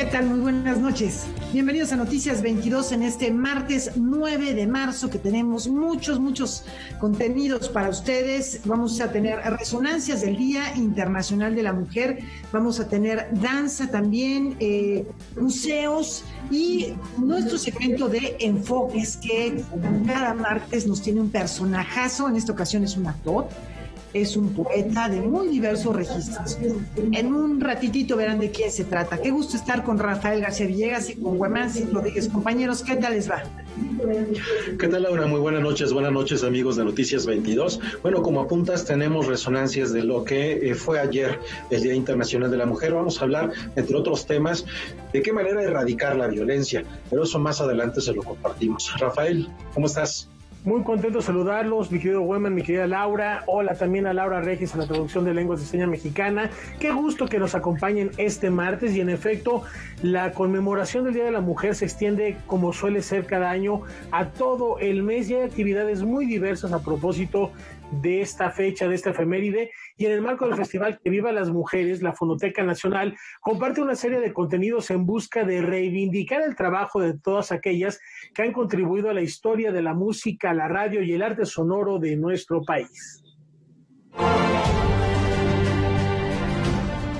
¿Qué tal? Muy buenas noches. Bienvenidos a Noticias 22 en este martes 9 de marzo, que tenemos muchos contenidos para ustedes. Vamos a tener resonancias del Día Internacional de la Mujer, vamos a tener danza también, museos y nuestro segmento de enfoques, que cada martes nos tiene un personajazo. En esta ocasión es un actor. Es un poeta de muy diversos registros. En un ratitito verán de quién se trata. Qué gusto estar con Rafael García Villegas y con Guamán Rodríguez. Compañeros, ¿qué tal les va? ¿Qué tal, Laura? Muy buenas noches amigos de Noticias 22. Bueno, como apuntas, tenemos resonancias de lo que fue ayer el Día Internacional de la Mujer. Vamos a hablar, entre otros temas, de qué manera erradicar la violencia, pero eso más adelante se lo compartimos. Rafael, ¿cómo estás? Muy contento de saludarlos, mi querido Weman, mi querida Laura. Hola también a Laura Regis en la traducción de Lenguas de Señas Mexicana. Qué gusto que nos acompañen este martes, y en efecto, la conmemoración del Día de la Mujer se extiende, como suele ser cada año, a todo el mes, y hay actividades muy diversas a propósito de esta fecha, de esta efeméride. Y en el marco del festival Que Viva las Mujeres, la Fonoteca Nacional comparte una serie de contenidos en busca de reivindicar el trabajo de todas aquellas que han contribuido a la historia de la música, la radio y el arte sonoro de nuestro país.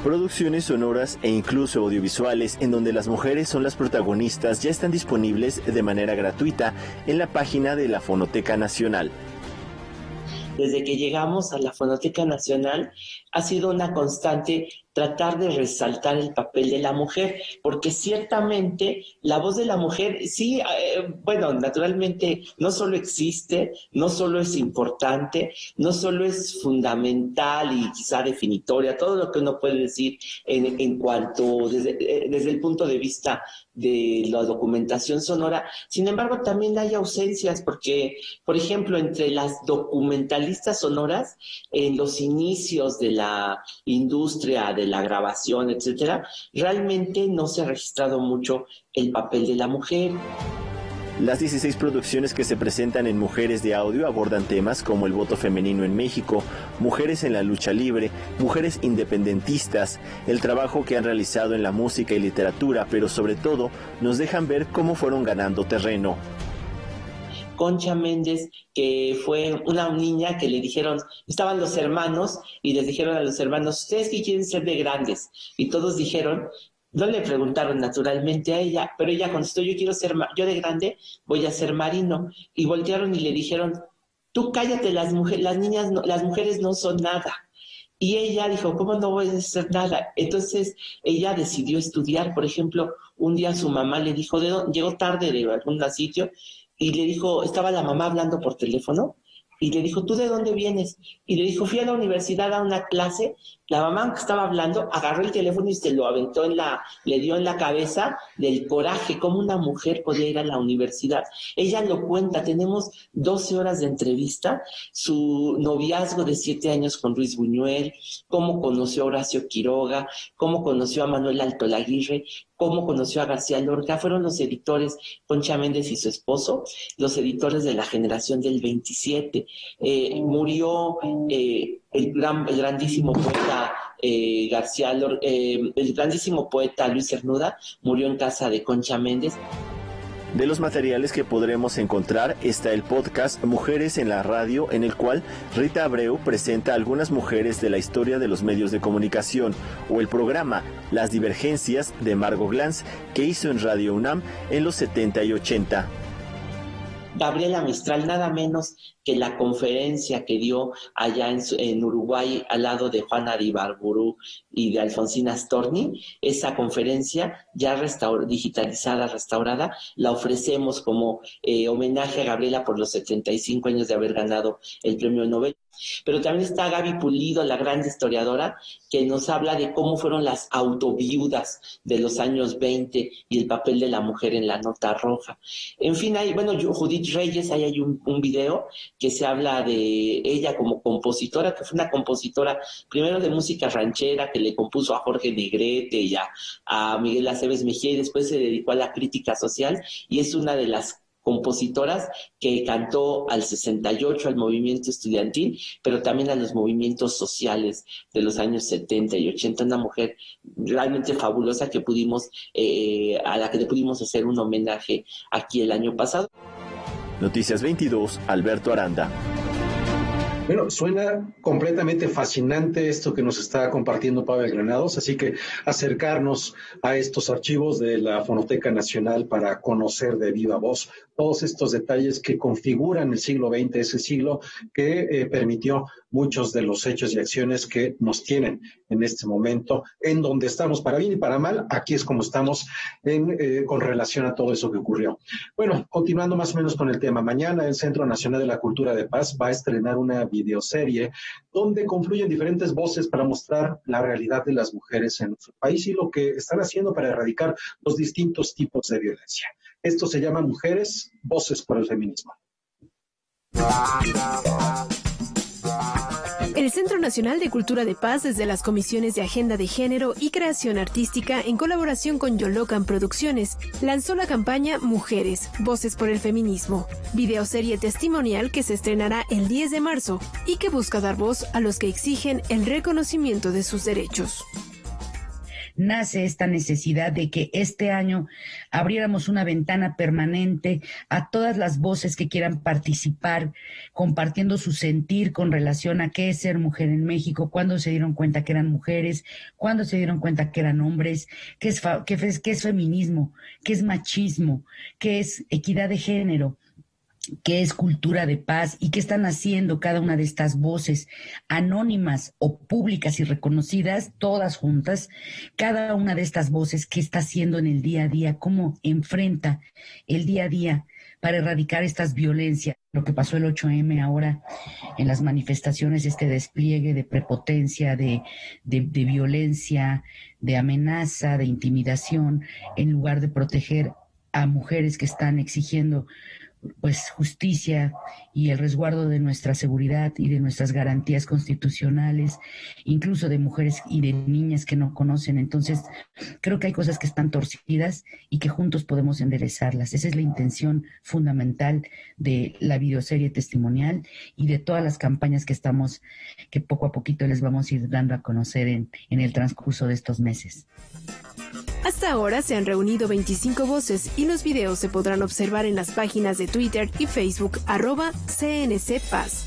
Producciones sonoras e incluso audiovisuales en donde las mujeres son las protagonistas ya están disponibles de manera gratuita en la página de la Fonoteca Nacional. Desde que llegamos a la Fonoteca Nacional ha sido una constante tratar de resaltar el papel de la mujer, porque ciertamente la voz de la mujer, sí, bueno, naturalmente no solo existe, no solo es importante, no solo es fundamental y quizá definitoria, todo lo que uno puede decir en cuanto, desde el punto de vista de la documentación sonora. Sin embargo, también hay ausencias, porque, por ejemplo, entre las documentalistas sonoras, en los inicios de la industria de la grabación, etcétera, realmente no se ha registrado mucho el papel de la mujer. Las 16 producciones que se presentan en Mujeres de Audio abordan temas como el voto femenino en México, mujeres en la lucha libre, mujeres independentistas, el trabajo que han realizado en la música y literatura, pero sobre todo nos dejan ver cómo fueron ganando terreno. Concha Méndez, que fue una niña que le dijeron, estaban los hermanos y les dijeron a los hermanos, ¿ustedes qué quieren ser de grandes? Y todos dijeron, no le preguntaron naturalmente a ella, pero ella contestó, yo de grande voy a ser marino. Y voltearon y le dijeron, tú cállate, las mujeres no son nada. Y ella dijo, ¿cómo no voy a hacer nada? Entonces ella decidió estudiar. Por ejemplo, un día su mamá le dijo, llegó tarde de algún sitio, y le dijo, estaba la mamá hablando por teléfono, y le dijo, ¿tú de dónde vienes? Y le dijo, fui a la universidad a una clase. La mamá que estaba hablando agarró el teléfono y se lo aventó le dio en la cabeza del coraje, cómo una mujer podía ir a la universidad. Ella lo cuenta, tenemos 12 horas de entrevista, su noviazgo de 7 años con Luis Buñuel, cómo conoció a Horacio Quiroga, cómo conoció a Manuel Altolaguirre, cómo conoció a García Lorca. Fueron los editores, Concha Méndez y su esposo, los editores de la generación del 27. Murió el grandísimo poeta el grandísimo poeta Luis Cernuda, murió en casa de Concha Méndez. De los materiales que podremos encontrar está el podcast Mujeres en la Radio, en el cual Rita Abreu presenta a algunas mujeres de la historia de los medios de comunicación, o el programa Las Divergencias de Margo Glantz, que hizo en Radio UNAM en los 70 y 80. Gabriela Mistral, nada menos que la conferencia que dio allá en Uruguay al lado de Juana de Ibarburu y de Alfonsina Storni, esa conferencia ya digitalizada, restaurada, la ofrecemos como homenaje a Gabriela por los 75 años de haber ganado el premio Nobel. Pero también está Gaby Pulido, la gran historiadora, que nos habla de cómo fueron las autoviudas de los años 20 y el papel de la mujer en la nota roja. En fin, Judith Reyes, ahí hay un video que se habla de ella como compositora, que fue una compositora primero de música ranchera, que le compuso a Jorge Negrete y a Miguel Aceves Mejía, y después se dedicó a la crítica social, y es una de las compositoras que cantó al 68 al movimiento estudiantil, pero también a los movimientos sociales de los años 70 y 80. Una mujer realmente fabulosa que a la que le pudimos hacer un homenaje aquí el año pasado. Noticias 22, Alberto Aranda. Bueno, suena completamente fascinante esto que nos está compartiendo Pavel Granados, así que acercarnos a estos archivos de la Fonoteca Nacional para conocer de viva voz todos estos detalles que configuran el siglo XX, ese siglo que permitió muchos de los hechos y acciones que nos tienen en este momento, en donde estamos para bien y para mal. Aquí es como estamos con relación a todo eso que ocurrió. Bueno, continuando más o menos con el tema, mañana el Centro Nacional de la Cultura de Paz va a estrenar una videoserie donde confluyen diferentes voces para mostrar la realidad de las mujeres en nuestro país y lo que están haciendo para erradicar los distintos tipos de violencia. Esto se llama Mujeres, Voces por el Feminismo. El Centro Nacional de Cultura de Paz, desde las comisiones de Agenda de Género y Creación Artística, en colaboración con Yolocan Producciones, lanzó la campaña Mujeres, Voces por el Feminismo, videoserie testimonial que se estrenará el 10 de marzo y que busca dar voz a los que exigen el reconocimiento de sus derechos. Nace esta necesidad de que este año abriéramos una ventana permanente a todas las voces que quieran participar, compartiendo su sentir con relación a qué es ser mujer en México, cuándo se dieron cuenta que eran mujeres, cuándo se dieron cuenta que eran hombres, qué es feminismo, qué es machismo, qué es equidad de género, qué es cultura de paz y qué están haciendo cada una de estas voces anónimas o públicas y reconocidas, todas juntas, cada una de estas voces qué está haciendo en el día a día, cómo enfrenta el día a día para erradicar estas violencias. Lo que pasó el 8M ahora en las manifestaciones, este despliegue de prepotencia, de violencia, de amenaza, de intimidación, en lugar de proteger a mujeres que están exigiendo pues justicia y el resguardo de nuestra seguridad y de nuestras garantías constitucionales, incluso de mujeres y de niñas que no conocen. Entonces, creo que hay cosas que están torcidas y que juntos podemos enderezarlas. Esa es la intención fundamental de la videoserie testimonial y de todas las campañas que poco a poquito les vamos a ir dando a conocer en el transcurso de estos meses. Hasta ahora se han reunido 25 voces y los videos se podrán observar en las páginas de Twitter y Facebook @CNCPaz.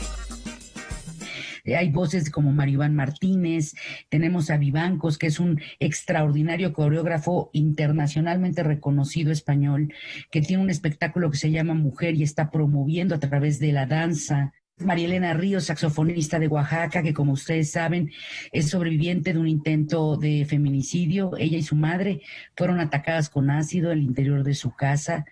Hay voces como Maribán Martínez, tenemos a Vivancos, que es un extraordinario coreógrafo internacionalmente reconocido español, que tiene un espectáculo que se llama Mujer y está promoviendo a través de la danza. María Elena Ríos, saxofonista de Oaxaca, que como ustedes saben es sobreviviente de un intento de feminicidio. Ella y su madre fueron atacadas con ácido en el interior de su casa,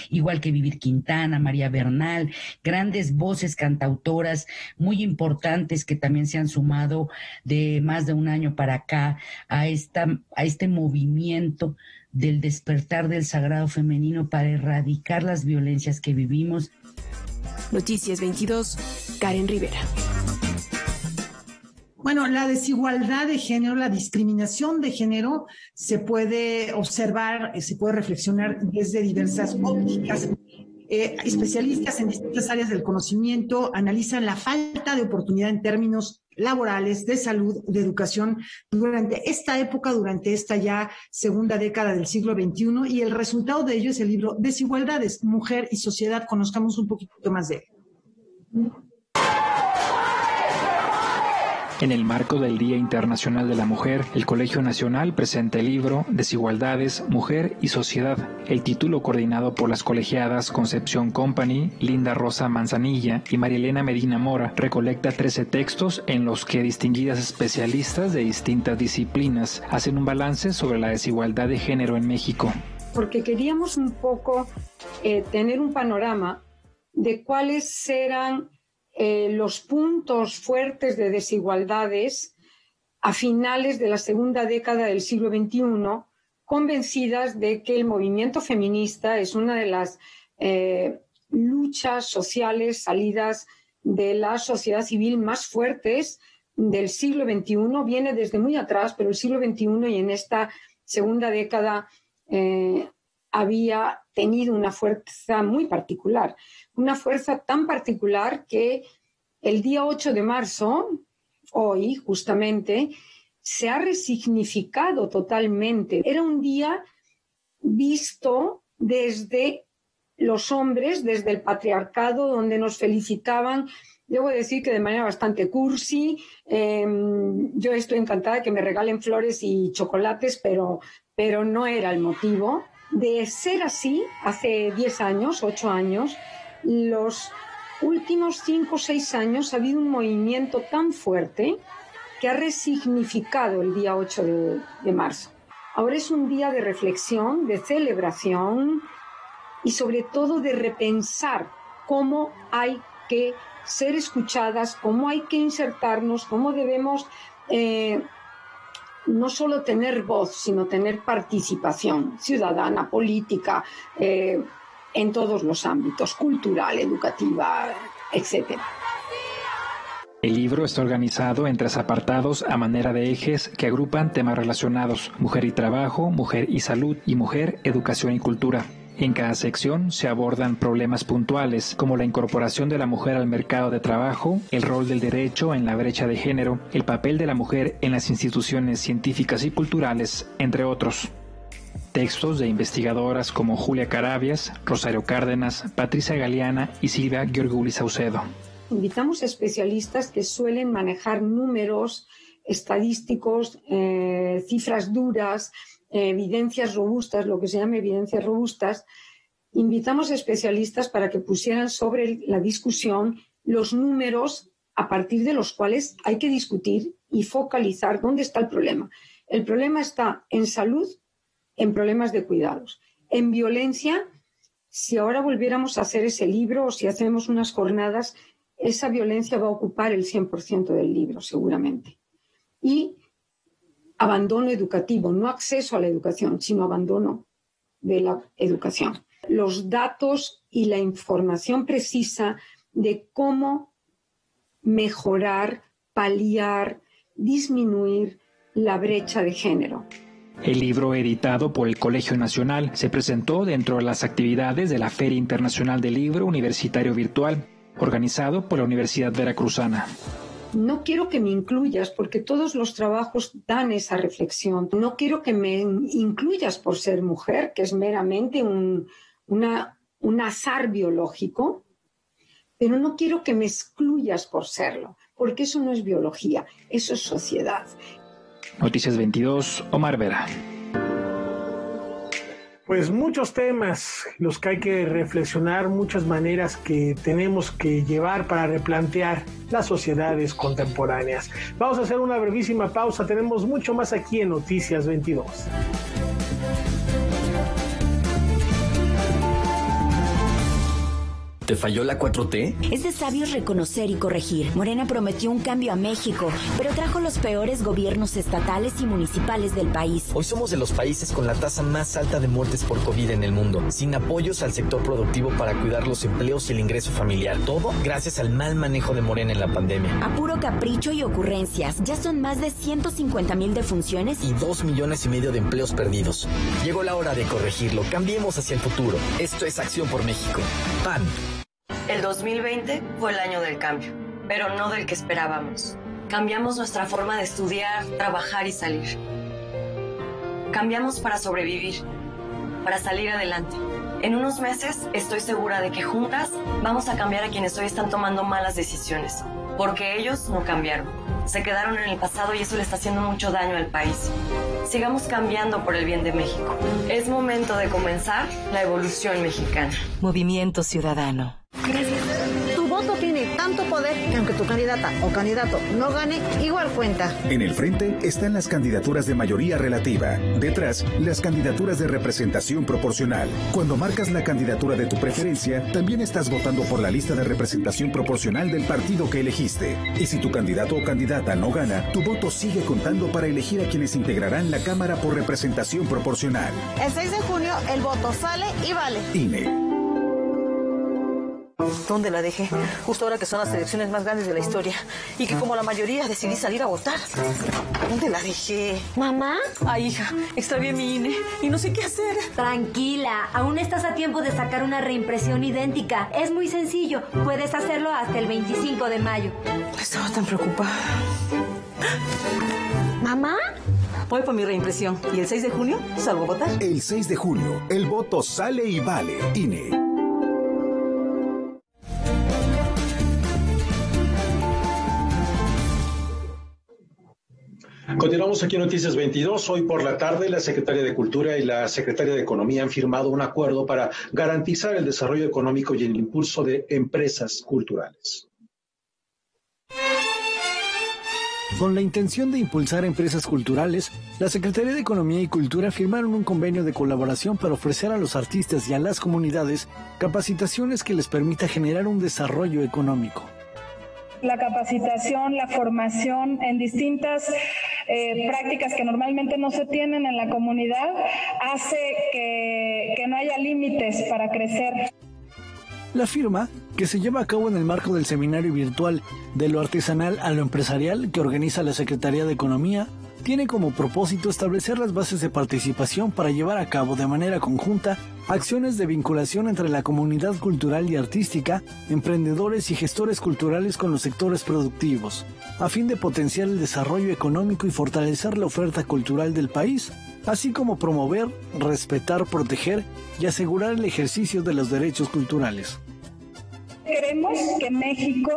igual que Vivir Quintana, María Bernal, grandes voces cantautoras muy importantes que también se han sumado de más de un año para acá a este movimiento del despertar del sagrado femenino para erradicar las violencias que vivimos. Noticias 22, Karen Rivera. Bueno, la desigualdad de género, la discriminación de género se puede observar, se puede reflexionar desde diversas ópticas. Especialistas en distintas áreas del conocimiento analizan la falta de oportunidad en términos laborales, de salud, de educación durante esta época, durante esta ya segunda década del siglo XXI, y el resultado de ello es el libro Desigualdades, Mujer y Sociedad. Conozcamos un poquito más de él. En el marco del Día Internacional de la Mujer, el Colegio Nacional presenta el libro Desigualdades, Mujer y Sociedad. El título, coordinado por las colegiadas Concepción Company, Linda Rosa Manzanilla y María Elena Medina Mora, recolecta 13 textos en los que distinguidas especialistas de distintas disciplinas hacen un balance sobre la desigualdad de género en México. Porque queríamos un poco tener un panorama de cuáles eran los puntos fuertes de desigualdades a finales de la segunda década del siglo XXI, convencidas de que el movimiento feminista es una de las luchas sociales salidas de la sociedad civil más fuertes del siglo XXI. Viene desde muy atrás, pero el siglo XXI y en esta segunda década había tenido una fuerza muy particular, una fuerza tan particular que el día 8 de marzo, hoy justamente, se ha resignificado totalmente. Era un día visto desde los hombres, desde el patriarcado, donde nos felicitaban. Debo decir que de manera bastante cursi. Yo estoy encantada de que me regalen flores y chocolates, pero no era el motivo. De ser así, hace 10 años, 8 años, los últimos 5 o 6 años ha habido un movimiento tan fuerte que ha resignificado el día 8 de marzo. Ahora es un día de reflexión, de celebración y sobre todo de repensar cómo hay que ser escuchadas, cómo hay que insertarnos, cómo debemos no solo tener voz, sino tener participación ciudadana, política, en todos los ámbitos, cultural, educativa, etc. El libro está organizado en 3 apartados a manera de ejes que agrupan temas relacionados: mujer y trabajo, mujer y salud y mujer, educación y cultura. En cada sección se abordan problemas puntuales como la incorporación de la mujer al mercado de trabajo, el rol del derecho en la brecha de género, el papel de la mujer en las instituciones científicas y culturales, entre otros. Textos de investigadoras como Julia Carabias, Rosario Cárdenas, Patricia Galeana y Silvia Giorguli Saucedo. Invitamos a especialistas que suelen manejar números estadísticos, cifras duras, evidencias robustas, lo que se llama evidencias robustas. Invitamos a especialistas para que pusieran sobre la discusión los números a partir de los cuales hay que discutir y focalizar dónde está el problema. El problema está en salud, en problemas de cuidados. En violencia, si ahora volviéramos a hacer ese libro o si hacemos unas jornadas, esa violencia va a ocupar el 100% del libro, seguramente. Y abandono educativo, no acceso a la educación, sino abandono de la educación. Los datos y la información precisa de cómo mejorar, paliar, disminuir la brecha de género. El libro, editado por el Colegio Nacional, se presentó dentro de las actividades de la Feria Internacional del Libro Universitario Virtual, organizado por la Universidad Veracruzana. No quiero que me incluyas porque todos los trabajos dan esa reflexión. No quiero que me incluyas por ser mujer, que es meramente un azar biológico, pero no quiero que me excluyas por serlo, porque eso no es biología, eso es sociedad. Noticias 22, Omar Vera. Pues muchos temas los que hay que reflexionar, muchas maneras que tenemos que llevar para replantear las sociedades contemporáneas. Vamos a hacer una brevísima pausa, tenemos mucho más aquí en Noticias 22. ¿Te falló la 4T? Es de sabios reconocer y corregir. Morena prometió un cambio a México, pero trajo los peores gobiernos estatales y municipales del país. Hoy somos de los países con la tasa más alta de muertes por COVID en el mundo, sin apoyos al sector productivo para cuidar los empleos y el ingreso familiar. Todo gracias al mal manejo de Morena en la pandemia. A puro capricho y ocurrencias, ya son más de 150,000 defunciones y 2,5 millones de empleos perdidos. Llegó la hora de corregirlo. Cambiemos hacia el futuro. Esto es Acción por México. PAN. El 2020 fue el año del cambio, pero no del que esperábamos. Cambiamos nuestra forma de estudiar, trabajar y salir. Cambiamos para sobrevivir, para salir adelante. En unos meses estoy segura de que juntas vamos a cambiar a quienes hoy están tomando malas decisiones, porque ellos no cambiaron. Se quedaron en el pasado y eso le está haciendo mucho daño al país. Sigamos cambiando por el bien de México. Es momento de comenzar la evolución mexicana. Movimiento Ciudadano. Tu voto tiene tanto poder que aunque tu candidata o candidato no gane, igual cuenta. En el frente están las candidaturas de mayoría relativa. Detrás, las candidaturas de representación proporcional. Cuando marcas la candidatura de tu preferencia, también estás votando por la lista de representación proporcional del partido que elegiste. Y si tu candidato o candidata no gana, tu voto sigue contando para elegir a quienes integrarán la Cámara por representación proporcional. El 6 de junio, el voto sale y vale. INE. ¿Dónde la dejé? Justo ahora que son las elecciones más grandes de la historia. Y que como la mayoría decidí salir a votar. ¿Dónde la dejé? ¿Mamá? Ay, hija, extravié mi INE y no sé qué hacer. Tranquila, aún estás a tiempo de sacar una reimpresión idéntica. Es muy sencillo. Puedes hacerlo hasta el 25 de mayo. Estaba tan preocupada. ¿Mamá? Voy por mi reimpresión. ¿Y el 6 de junio salgo a votar? El 6 de junio, el voto sale y vale. INE. Continuamos aquí en Noticias 22. Hoy por la tarde, la Secretaria de Cultura y la Secretaria de Economía han firmado un acuerdo para garantizar el desarrollo económico y el impulso de empresas culturales. Con la intención de impulsar empresas culturales, la Secretaría de Economía y Cultura firmaron un convenio de colaboración para ofrecer a los artistas y a las comunidades capacitaciones que les permita generar un desarrollo económico. La capacitación, la formación en distintas prácticas que normalmente no se tienen en la comunidad hace que no haya límites para crecer. La firma, que se lleva a cabo en el marco del seminario virtual de lo artesanal a lo empresarial que organiza la Secretaría de Economía, tiene como propósito establecer las bases de participación para llevar a cabo de manera conjunta acciones de vinculación entre la comunidad cultural y artística, emprendedores y gestores culturales con los sectores productivos, a fin de potenciar el desarrollo económico y fortalecer la oferta cultural del país, así como promover, respetar, proteger y asegurar el ejercicio de los derechos culturales. Queremos que México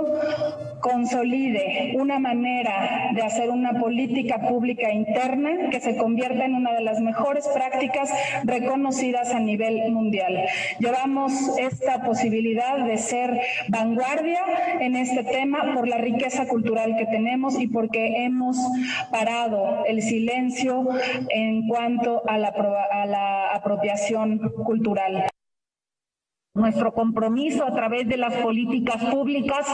consolide una manera de hacer una política pública interna que se convierta en una de las mejores prácticas reconocidas a nivel mundial. Llevamos esta posibilidad de ser vanguardia en este tema por la riqueza cultural que tenemos y porque hemos parado el silencio en cuanto a la apropiación cultural. Nuestro compromiso a través de las políticas públicas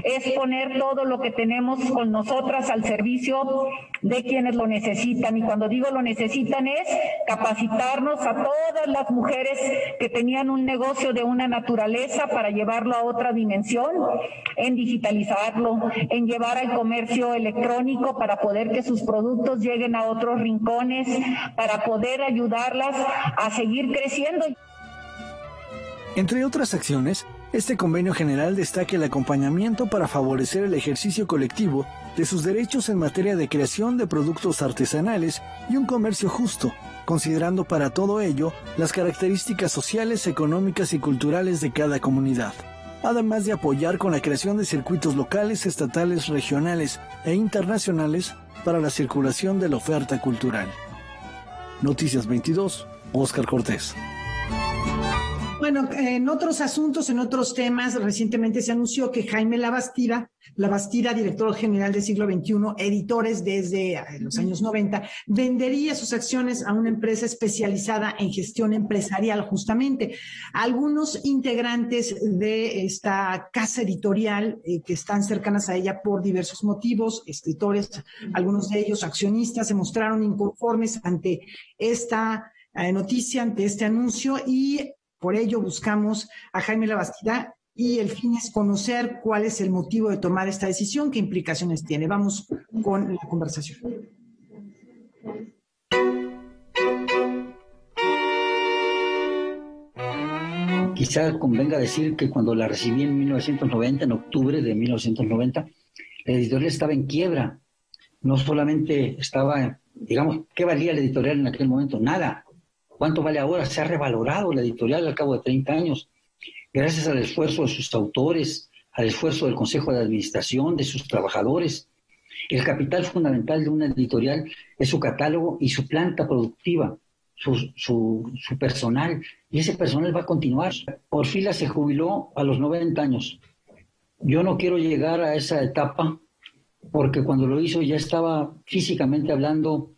es poner todo lo que tenemos con nosotras al servicio de quienes lo necesitan. Y cuando digo lo necesitan es capacitarnos a todas las mujeres que tenían un negocio de una naturaleza para llevarlo a otra dimensión, en digitalizarlo, en llevar al comercio electrónico para poder que sus productos lleguen a otros rincones, para poder ayudarlas a seguir creciendo. Entre otras acciones, este convenio general destaca el acompañamiento para favorecer el ejercicio colectivo de sus derechos en materia de creación de productos artesanales y un comercio justo, considerando para todo ello las características sociales, económicas y culturales de cada comunidad, además de apoyar con la creación de circuitos locales, estatales, regionales e internacionales para la circulación de la oferta cultural. Noticias 22, Óscar Cortés. Bueno, en otros asuntos, en otros temas, recientemente se anunció que Jaime Labastida, director general de Siglo XXI, Editores desde los años 90, vendería sus acciones a una empresa especializada en gestión empresarial, justamente. Algunos integrantes de esta casa editorial que están cercanas a ella por diversos motivos, escritores, algunos de ellos accionistas, se mostraron inconformes ante esta noticia, ante este anuncio, y por ello buscamos a Jaime Labastida y el fin es conocer cuál es el motivo de tomar esta decisión, qué implicaciones tiene. Vamos con la conversación. Quizá convenga decir que cuando la recibí en 1990, en octubre de 1990, la editorial estaba en quiebra. No solamente estaba, digamos, ¿qué valía la editorial en aquel momento? Nada. ¿Cuánto vale ahora? Se ha revalorado la editorial al cabo de 30 años, gracias al esfuerzo de sus autores, al esfuerzo del Consejo de Administración, de sus trabajadores. El capital fundamental de una editorial es su catálogo y su planta productiva, su personal, y ese personal va a continuar. Orfila se jubiló a los 90 años. Yo no quiero llegar a esa etapa porque cuando lo hizo ya estaba físicamente hablando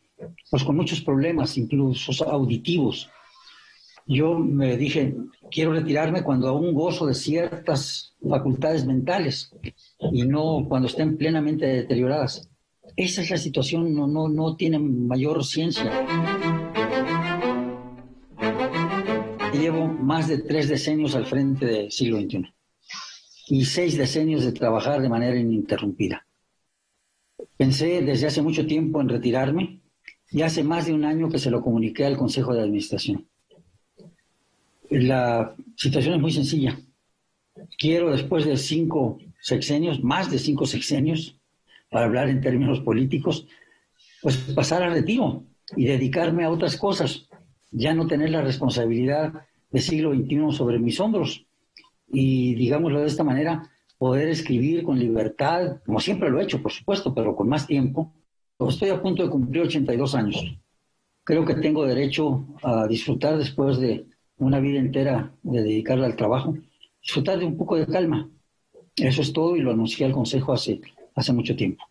pues con muchos problemas, incluso auditivos. Yo me dije, quiero retirarme cuando aún gozo de ciertas facultades mentales y no cuando estén plenamente deterioradas. Esa es la situación, no tiene mayor ciencia. Llevo más de 3 decenios al frente del siglo XXI. y 6 decenios de trabajar de manera ininterrumpida. Pensé desde hace mucho tiempo en retirarme y hace más de un año que se lo comuniqué al Consejo de Administración. La situación es muy sencilla. Quiero, después de 5 sexenios, más de 5 sexenios, para hablar en términos políticos, pues pasar al retiro y dedicarme a otras cosas, ya no tener la responsabilidad del siglo XXI sobre mis hombros y, digámoslo de esta manera, poder escribir con libertad, como siempre lo he hecho, por supuesto, pero con más tiempo. Estoy a punto de cumplir 82 años. Creo que tengo derecho a disfrutar, después de una vida entera de dedicarla al trabajo, disfrutar de un poco de calma. Eso es todo y lo anuncié al Consejo hace mucho tiempo.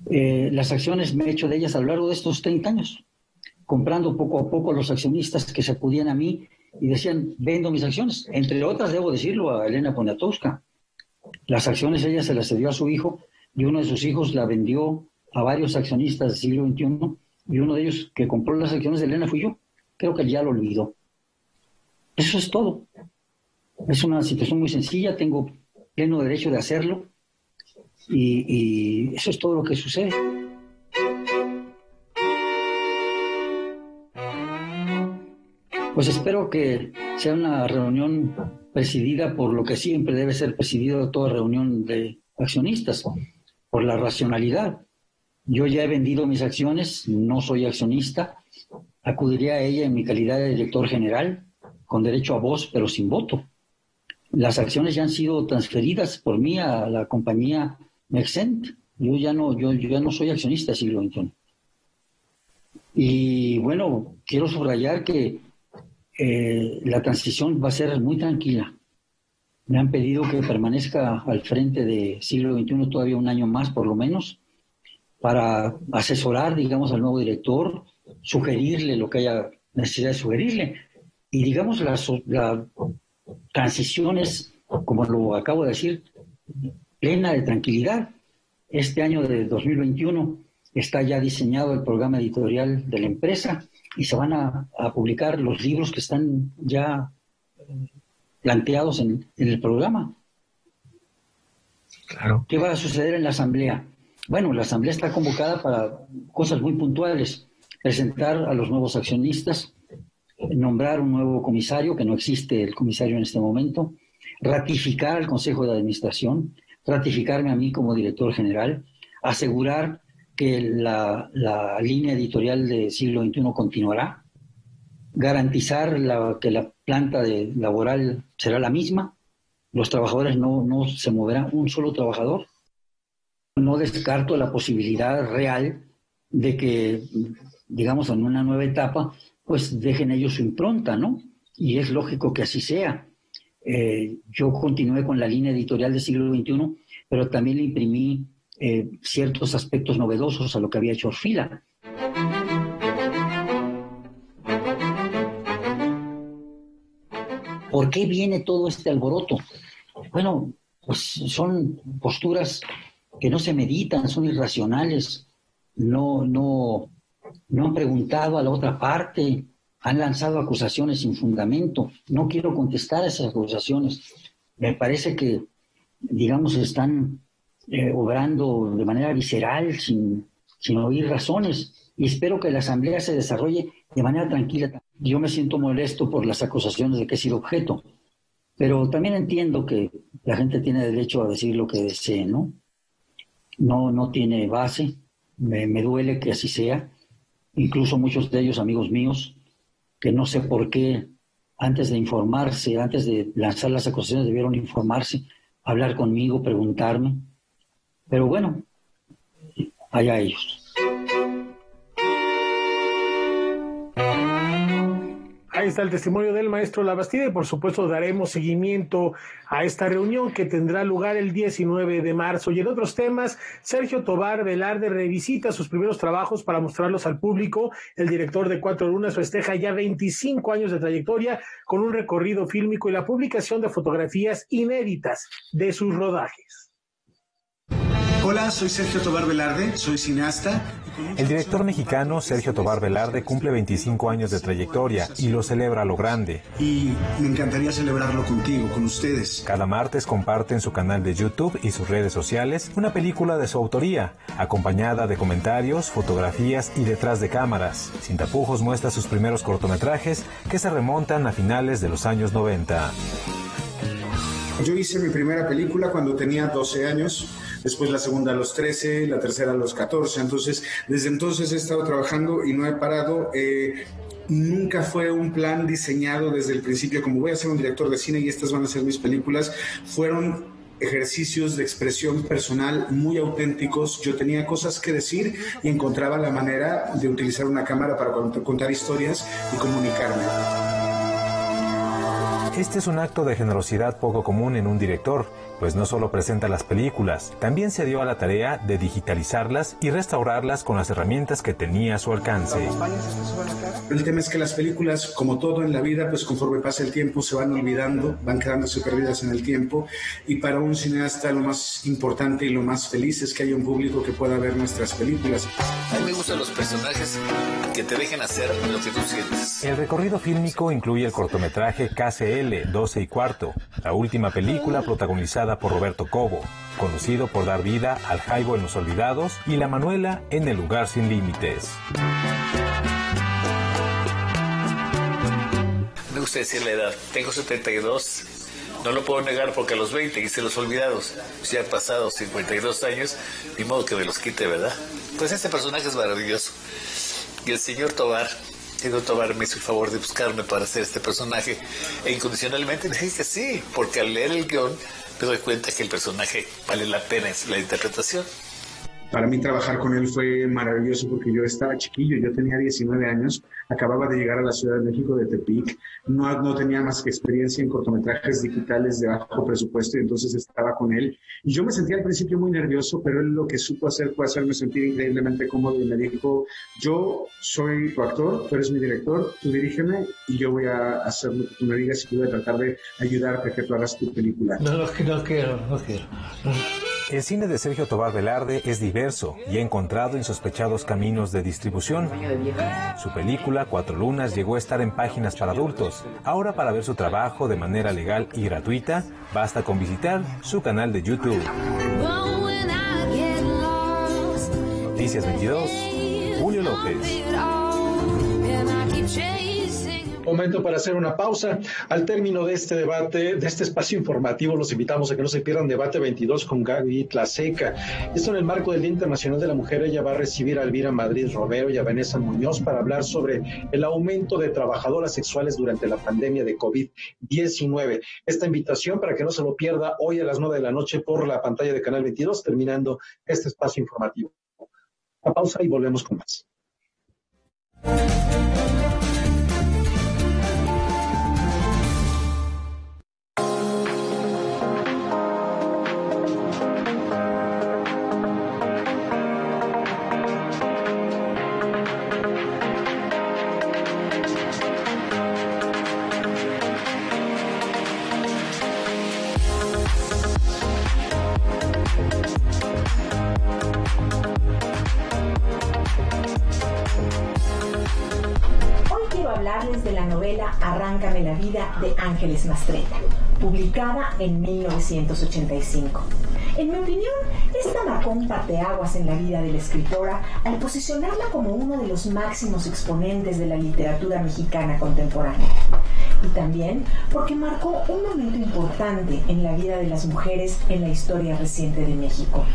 Las acciones me he hecho de ellas a lo largo de estos 30 años, comprando poco a poco a los accionistas que se acudían a mí y decían, vendo mis acciones. Entre otras, debo decirlo, a Elena Poniatowska. Las acciones ella se las cedió a su hijo y uno de sus hijos la vendió a varios accionistas del siglo XXI y uno de ellos que compró las acciones de Elena fui yo. Creo que él ya lo olvidó. Eso es todo. Es una situación muy sencilla, tengo pleno derecho de hacerlo y eso es todo lo que sucede. Pues espero que sea una reunión presidida por lo que siempre debe ser presidido de toda reunión de accionistas, por la racionalidad. Yo ya he vendido mis acciones, no soy accionista, acudiré a ella en mi calidad de director general, con derecho a voz pero sin voto. Las acciones ya han sido transferidas por mí a la compañía Mexent. Yo ya no soy accionista del siglo XXI. Y bueno, quiero subrayar que la transición va a ser muy tranquila. Me han pedido que permanezca al frente de siglo XXI todavía un año más, por lo menos, para asesorar, digamos, al nuevo director, sugerirle lo que haya necesidad de sugerirle. Y, digamos, la transición es, como lo acabo de decir, plena de tranquilidad. Este año de 2021 está ya diseñado el programa editorial de la empresa y se van a publicar los libros que están ya planteados en el programa. Claro. ¿Qué va a suceder en la asamblea? Bueno, la asamblea está convocada para cosas muy puntuales: presentar a los nuevos accionistas, nombrar un nuevo comisario, que no existe el comisario en este momento, ratificar al Consejo de Administración, ratificarme a mí como director general, asegurar que la línea editorial de siglo XXI continuará, garantizar que la planta laboral será la misma, los trabajadores no se moverá un solo trabajador. No descarto la posibilidad real de que, digamos, en una nueva etapa, pues dejen ellos su impronta, ¿no? Y es lógico que así sea. Yo continué con la línea editorial del siglo XXI, pero también le imprimí ciertos aspectos novedosos a lo que había hecho Orfila. ¿Por qué viene todo este alboroto? Bueno, pues son posturas que no se meditan, son irracionales, no han preguntado a la otra parte, han lanzado acusaciones sin fundamento. No quiero contestar a esas acusaciones. Me parece que, digamos, están obrando de manera visceral, sin oír razones, y espero que la asamblea se desarrolle de manera tranquila. Yo me siento molesto por las acusaciones de que he sido objeto, pero también entiendo que la gente tiene derecho a decir lo que desee, ¿no? No tiene base, me duele que así sea, incluso muchos de ellos amigos míos, que no sé por qué antes de informarse, antes de lanzar las acusaciones debieron informarse, hablar conmigo, preguntarme. Pero bueno, allá ellos. Ahí está el testimonio del maestro Labastida y por supuesto daremos seguimiento a esta reunión que tendrá lugar el 19 de marzo. Y en otros temas, Sergio Tobar Velarde revisita sus primeros trabajos para mostrarlos al público. El director de Cuatro Lunas festeja ya 25 años de trayectoria con un recorrido fílmico y la publicación de fotografías inéditas de sus rodajes. Hola, soy Sergio Tobar Velarde, soy cineasta. El director mexicano Sergio Tobar Velarde cumple 25 años de trayectoria y lo celebra a lo grande. Y me encantaría celebrarlo contigo, con ustedes. Cada martes comparte en su canal de YouTube y sus redes sociales una película de su autoría, acompañada de comentarios, fotografías y detrás de cámaras. Sin tapujos muestra sus primeros cortometrajes que se remontan a finales de los años 90. Yo hice mi primera película cuando tenía 12 años, después la segunda a los 13, la tercera a los 14, entonces desde entonces he estado trabajando y no he parado. Nunca fue un plan diseñado desde el principio, como voy a ser un director de cine y estas van a ser mis películas. Fueron ejercicios de expresión personal muy auténticos. Yo tenía cosas que decir y encontraba la manera de utilizar una cámara para contar historias y comunicarme. Este es un acto de generosidad poco común en un director, pues no solo presenta las películas, también se dio a la tarea de digitalizarlas y restaurarlas con las herramientas que tenía a su alcance. El tema es que las películas, como todo en la vida, pues conforme pasa el tiempo se van olvidando, van quedándose perdidas en el tiempo, y para un cineasta lo más importante y lo más feliz es que haya un público que pueda ver nuestras películas. A mí me gustan los personajes que te dejen hacer lo que tú sientes. El recorrido fílmico incluye el cortometraje KCL 12 y cuarto, la última película protagonizada por Roberto Cobo, conocido por dar vida al Jaibo en Los Olvidados y la Manuela en El Lugar Sin Límites. Me gusta decir la edad. Tengo 72. No lo puedo negar porque a los 20 hice Los Olvidados. Ya han pasado 52 años, ni modo que me los quite, ¿verdad? Pues este personaje es maravilloso. Y el señor Tobar, Edo Tobar, me hizo el favor de buscarme para hacer este personaje. E incondicionalmente le dije que sí, porque al leer el guión me doy cuenta que el personaje vale la pena la interpretación. Para mí trabajar con él fue maravilloso porque yo estaba chiquillo, yo tenía 19 años, acababa de llegar a la Ciudad de México de Tepic, no tenía más que experiencia en cortometrajes digitales de bajo presupuesto y entonces estaba con él. Y yo me sentía al principio muy nervioso, pero él lo que supo hacer fue hacerme sentir increíblemente cómodo y me dijo, yo soy tu actor, tú eres mi director, tú dirígeme y yo voy a hacer lo que tú me digas y voy a tratar de ayudarte a que tú hagas tu película. No quiero. El cine de Sergio Tobar Velarde es diverso y ha encontrado insospechados caminos de distribución. Su película, Cuatro Lunas, llegó a estar en páginas para adultos. Ahora, para ver su trabajo de manera legal y gratuita, basta con visitar su canal de YouTube. Noticias 22, Julio López. Momento para hacer una pausa. Al término de este debate, de este espacio informativo, los invitamos a que no se pierdan Debate 22 con Gaby Tlaseca. Esto en el marco del Día Internacional de la Mujer. Ella va a recibir a Elvira Madrid Romero y a Vanessa Muñoz para hablar sobre el aumento de trabajadoras sexuales durante la pandemia de COVID-19. Esta invitación para que no se lo pierda hoy a las 9 de la noche por la pantalla de Canal 22, terminando este espacio informativo. Una pausa y volvemos con más. De la novela Arráncame la vida de Ángeles Mastretta, publicada en 1985. En mi opinión, esta marcó un parteaguas en la vida de la escritora al posicionarla como uno de los máximos exponentes de la literatura mexicana contemporánea. Y también porque marcó un momento importante en la vida de las mujeres en la historia reciente de México.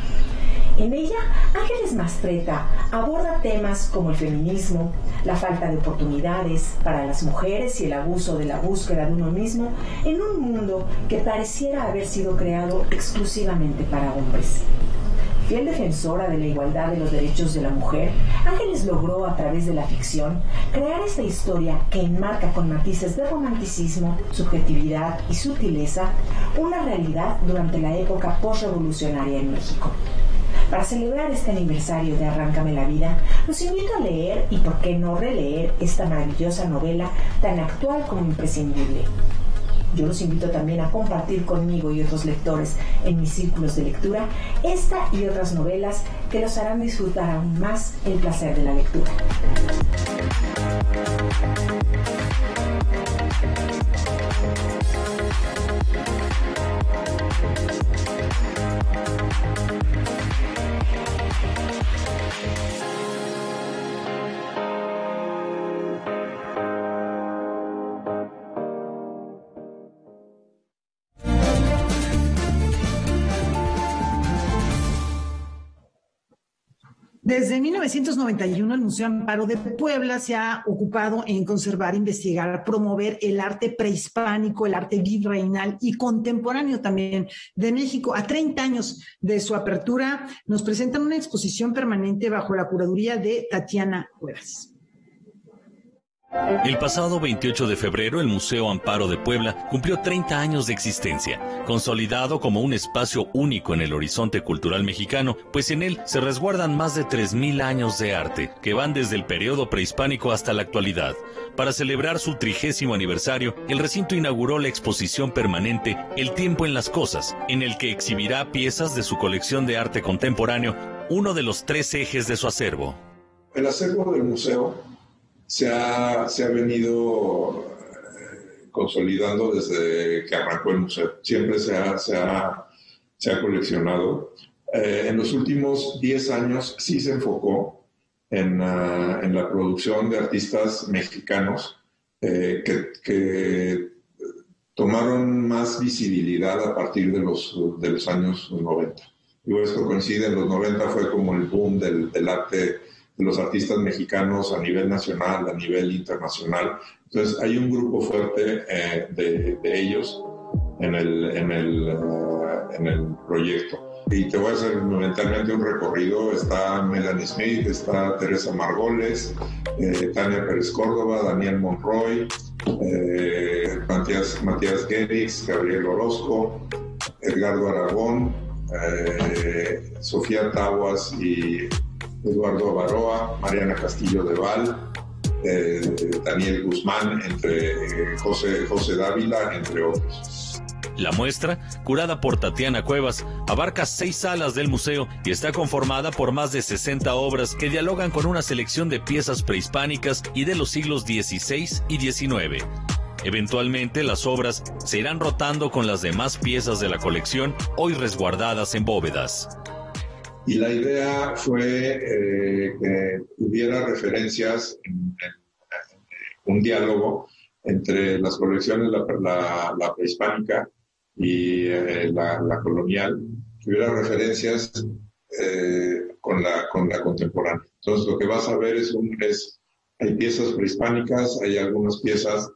En ella, Ángeles Mastretta aborda temas como el feminismo, la falta de oportunidades para las mujeres y el abuso de la búsqueda de uno mismo en un mundo que pareciera haber sido creado exclusivamente para hombres. Fiel defensora de la igualdad de los derechos de la mujer, Ángeles logró a través de la ficción crear esta historia que enmarca con matices de romanticismo, subjetividad y sutileza una realidad durante la época postrevolucionaria en México. Para celebrar este aniversario de Arráncame la vida, los invito a leer y por qué no releer esta maravillosa novela tan actual como imprescindible. yo los invito también a compartir conmigo y otros lectores en mis círculos de lectura esta y otras novelas que los harán disfrutar aún más el placer de la lectura. Desde 1991, el Museo Amparo de Puebla se ha ocupado en conservar, investigar, promover el arte prehispánico, el arte virreinal y contemporáneo también de México. A 30 años de su apertura, nos presentan una exposición permanente bajo la curaduría de Tatiana Cuevas. El pasado 28 de febrero, el Museo Amparo de Puebla cumplió 30 años de existencia, consolidado como un espacio único en el horizonte cultural mexicano, pues en él se resguardan más de 3,000 años de arte, que van desde el periodo prehispánico hasta la actualidad. Para celebrar su 30º aniversario, el recinto inauguró la exposición permanente El tiempo en las cosas, en el que exhibirá piezas de su colección de arte contemporáneo, uno de los 3 ejes de su acervo. El acervo del museo se ha venido consolidando desde que arrancó el museo. Siempre se ha coleccionado. En los últimos 10 años sí se enfocó en la producción de artistas mexicanos que tomaron más visibilidad a partir de los años 90. Y esto coincide, en los 90 fue como el boom del arte de los artistas mexicanos a nivel nacional, a nivel internacional. Entonces hay un grupo fuerte de ellos en el proyecto. Y te voy a hacer momentáneamente un recorrido. Está Melanie Smith, está Teresa Margoles, Tania Pérez Córdoba, Daniel Monroy, Matías Guerix, Gabriel Orozco, Edgardo Aragón, Sofía Taguas y Eduardo Avaroa, Mariana Castillo de Val, Daniel Guzmán, entre José Dávila, entre otros. La muestra, curada por Tatiana Cuevas, abarca 6 salas del museo y está conformada por más de 60 obras que dialogan con una selección de piezas prehispánicas y de los siglos XVI y XIX. Eventualmente, las obras se irán rotando con las demás piezas de la colección, hoy resguardadas en bóvedas. Y la idea fue que hubiera referencias, un diálogo entre las colecciones, la prehispánica y la colonial, que hubiera referencias con la contemporánea. Entonces lo que vas a ver hay piezas prehispánicas, hay algunas piezas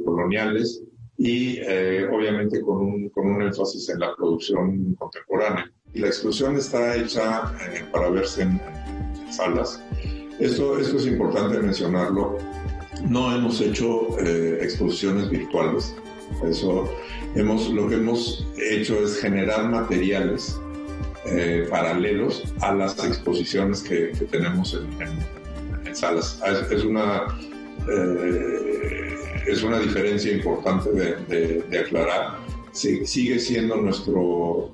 coloniales y obviamente con un énfasis en la producción contemporánea. Y la exposición está hecha para verse en salas. Esto es importante mencionarlo. No hemos hecho exposiciones virtuales. Lo que hemos hecho es generar materiales paralelos a las exposiciones que tenemos en salas. Es una diferencia importante de aclarar. Sigue siendo nuestro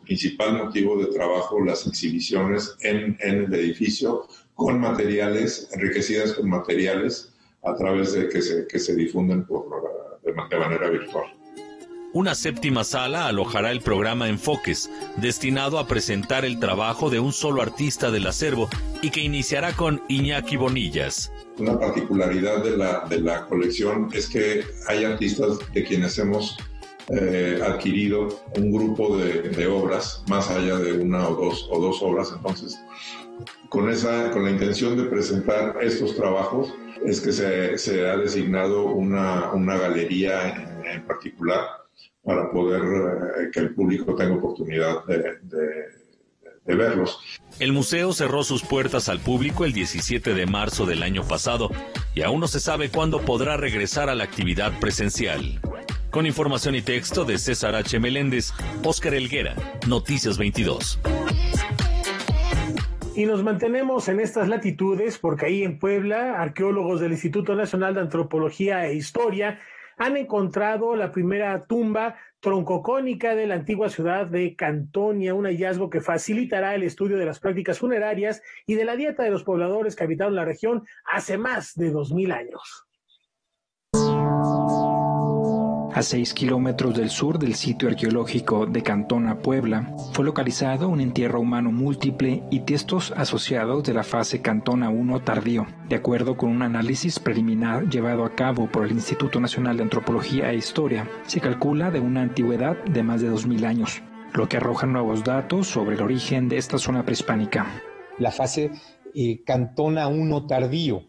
principal motivo de trabajo las exhibiciones en el edificio, con materiales, enriquecidas con materiales a través de que se difunden de manera virtual. Una 7ª sala alojará el programa Enfoques, destinado a presentar el trabajo de un solo artista del acervo y que iniciará con Iñaki Bonillas. Una particularidad de la colección es que hay artistas de quienes hemos adquirido un grupo de obras, más allá de una o dos obras. Entonces, con la intención de presentar estos trabajos, es que se ha designado una galería en particular para poder que el público tenga oportunidad de verlos. El museo cerró sus puertas al público el 17 de marzo del año pasado y aún no se sabe cuándo podrá regresar a la actividad presencial. Con información y texto de César H. Meléndez, Óscar Helguera, Noticias 22. Y nos mantenemos en estas latitudes porque ahí en Puebla, arqueólogos del Instituto Nacional de Antropología e Historia han encontrado la primera tumba troncocónica de la antigua ciudad de Cantonia, un hallazgo que facilitará el estudio de las prácticas funerarias y de la dieta de los pobladores que habitaron la región hace más de 2000 años. A 6 kilómetros del sur del sitio arqueológico de Cantona, Puebla, fue localizado un entierro humano múltiple y textos asociados de la fase Cantona I tardío, de acuerdo con un análisis preliminar llevado a cabo por el Instituto Nacional de Antropología e Historia. Se calcula de una antigüedad de más de 2000 años, lo que arroja nuevos datos sobre el origen de esta zona prehispánica. La fase Cantona I tardío